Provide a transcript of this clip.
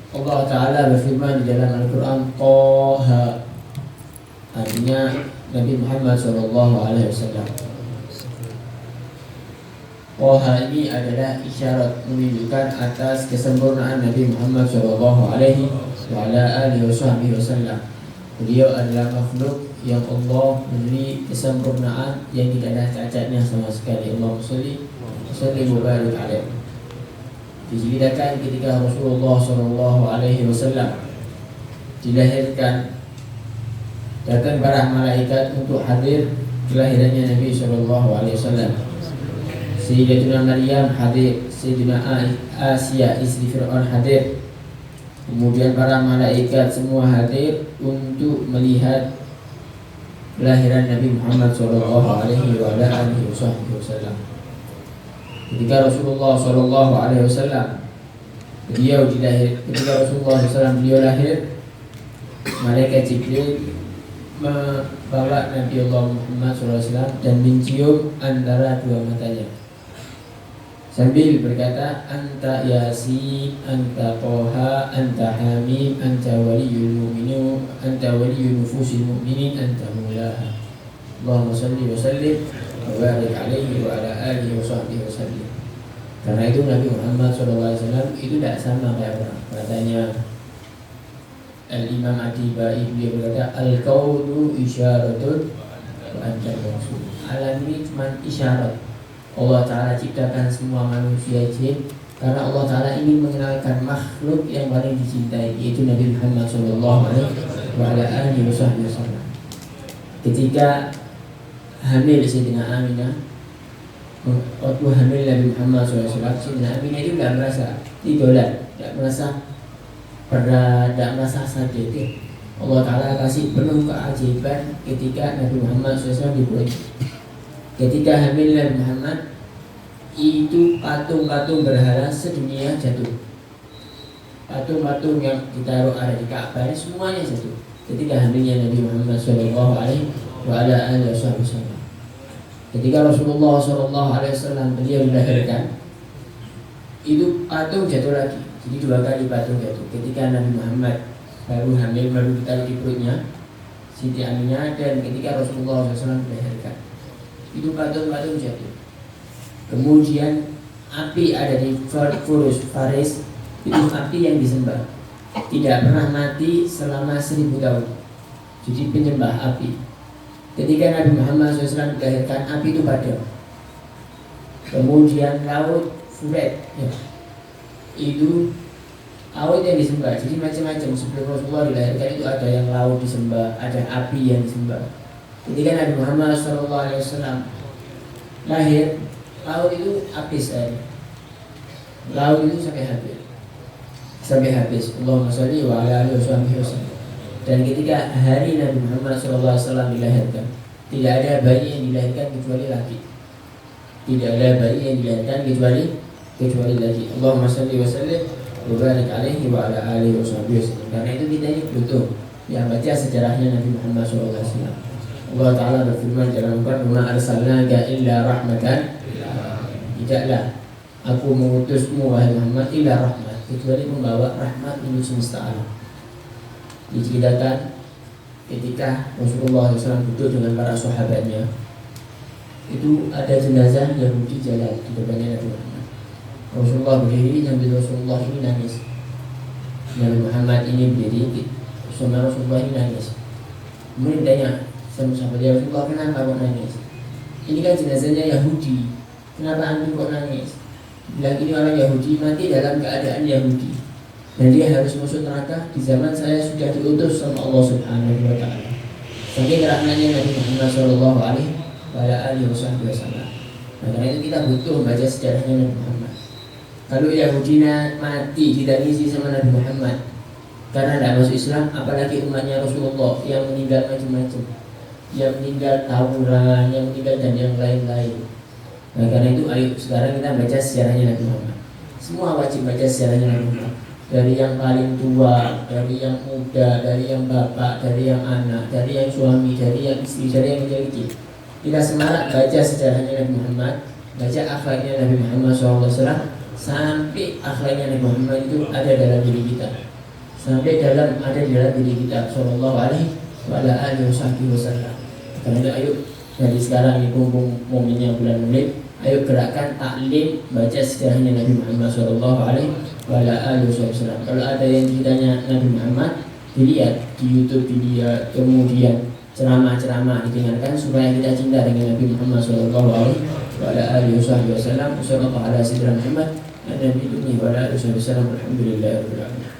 Allah Ta'ala berfirman di dalam Al-Quran, Toha, artinya Nabi Muhammad SAW. Toha ini adalah isyarat menunjukkan atas kesempurnaan Nabi Muhammad SAW. Beliau adalah makhluk yang Allah beri kesempurnaan yang tidak ada cacatnya sama sekali. Allahumma sholli wa barik alaihi. Diceritakan ketika Rasulullah SAW dilahirkan, datang para malaikat untuk hadir kelahirannya Nabi SAW. Sayyidatuna Maryam hadir, Sayyidina Asia istri Fir'aun hadir. Kemudian para malaikat semua hadir untuk melihat kelahiran Nabi Muhammad SAW. Ketika Rasulullah SAW ketika Rasulullah SAW beliau lahir, malaikat Jibril membawa Nabi Allah Muhammad SAW dan mencium antara dua matanya sambil berkata, Anta Yasin, Anta Toha, Anta Hamim, Anta waliyul mu'minin, Anta waliyul nufusil mu'minin, Anta mulaha. Allahumma salli wa sallim wa barik alaihi wa ala alihi wa sahbihi wa sallim. Karena itu Nabi Muhammad SAW itu tidak sama kayak orang. Katanya Al-Imam Atibai, beliau berkata, Al-Qawlu isyaratun wa anta rasul. Alam ini cuma isyarat. Allah Ta'ala ciptakan semua manusia jin karena Allah Ta'ala ingin mengenalkan makhluk yang paling dicintai, yaitu Nabi Muhammad SAW. Ketika hamil Sayyidina Aminah, waktu hamil Nabi Muhammad SAW, Sayyidina Aminah itu tidak merasa didolat, tidak merasa berat, tidak merasa sakit. Allah Ta'ala kasih penuh keajaiban ketika Nabi Muhammad SAW dibuat. Ketika hamil Nabi Muhammad, itu patung-patung berhala sedunia jatuh. Patung-patung yang ditaruh ada di Ka'bah semuanya jatuh ketika hamilnya Nabi Muhammad SAW. Ketika Rasulullah SAW beliau dilahirkan, itu patung jatuh lagi. Jadi dua kali patung jatuh. Ketika Nabi Muhammad baru hamil, baru ditaruh di perutnya Siti Aminah, dan ketika Rasulullah SAW dilahirkan, itu patung-patung jatuh. Kemudian api ada di Faris, itu api yang disembah, tidak pernah mati selama 1000 tahun. Jadi penyembah api. Ketika Nabi Muhammad SAW dilahirkan, api itu padam. Kemudian laut Furat, ya, itu laut yang disembah. Jadi macam-macam. Sebelum Rasulullah dilahirkan itu ada yang laut disembah, ada api yang disembah. Ketika Nabi Muhammad SAW lahir, laut itu habis air. Laut itu sampai habis. Allahumma sholli wa ala alihi wasallam. Dan ketika hari Nabi Muhammad SAW dilahirkan, tidak ada bayi yang dilahirkan kecuali laki. Tidak ada bayi yang dilahirkan kecuali laki. Allahumma sholli wa sallim wa barik alaihi wa ala alihi wasallam. Karena itu kita ini butuh yang baca sejarahnya Nabi Muhammad SAW. Allah Ta'ala berfirman dalam Al-Quran, "Ma arsalnaka illa rahmatan." Tidaklah aku mengutusmu wahai Muhammad illa rahmat, kecuali membawa rahmat menuju semesta alam. Diceritakan ketika Rasulullah SAW duduk dengan para sahabatnya, itu ada jenazah Yahudi jalan di depannya Nabi Muhammad. Rasulullah berdiri sambil Rasulullah ini nangis. Nabi Muhammad ini berdiri, sama Rasulullah ini nangis. Kemudian tanya sama sahabat, ya Rasulullah, kenapa kok nangis? Ini kan jenazahnya Yahudi, kenapa antum kok nangis? Bilang ini orang Yahudi mati dalam keadaan Yahudi, dan dia harus masuk neraka di zaman saya sudah diutus sama Allah Subhanahu wa Ta'ala. Saking rahmatnya Nabi Muhammad Sallallahu Alaihi Wasallam. Nah, karena itu kita butuh membaca sejarahnya Nabi Muhammad. Kalau Yahudi mati ditangisi sama Nabi Muhammad karena tidak masuk Islam, apalagi umatnya Rasulullah yang meninggal macam-macam, yang meninggal tawuran, yang meninggal dan yang lain-lain. Nah, karena itu ayo sekarang kita baca sejarahnya Nabi Muhammad. Semua wajib baca sejarahnya Nabi Muhammad. Dari yang paling tua, dari yang muda, dari yang bapak, dari yang anak, dari yang suami, dari yang istri, dari yang kecil. Kita semarak baca sejarahnya Nabi Muhammad, baca akhlaknya Nabi Muhammad SAW, sampai akhlaknya Nabi Muhammad itu ada dalam diri kita. sampai ada di dalam diri kita sallallahu alaihi wasallam. Karena itu ayo dari sekarang ini mumpung momennya bulan Maulid, ayo gerakan taklim baca sejarahnya Nabi Muhammad sallallahu alaihi wasallam. Kalau ada yang ceritanya Nabi Muhammad, dilihat di YouTube dia, kemudian ceramah-ceramah didengarkan supaya kita cinta dengan Nabi Muhammad sallallahu alaihi wasallam. Sallallahu ala sayyidina Muhammad Nabi dunia wa ala alihi wasallam. Alhamdulillahirabbil alamin.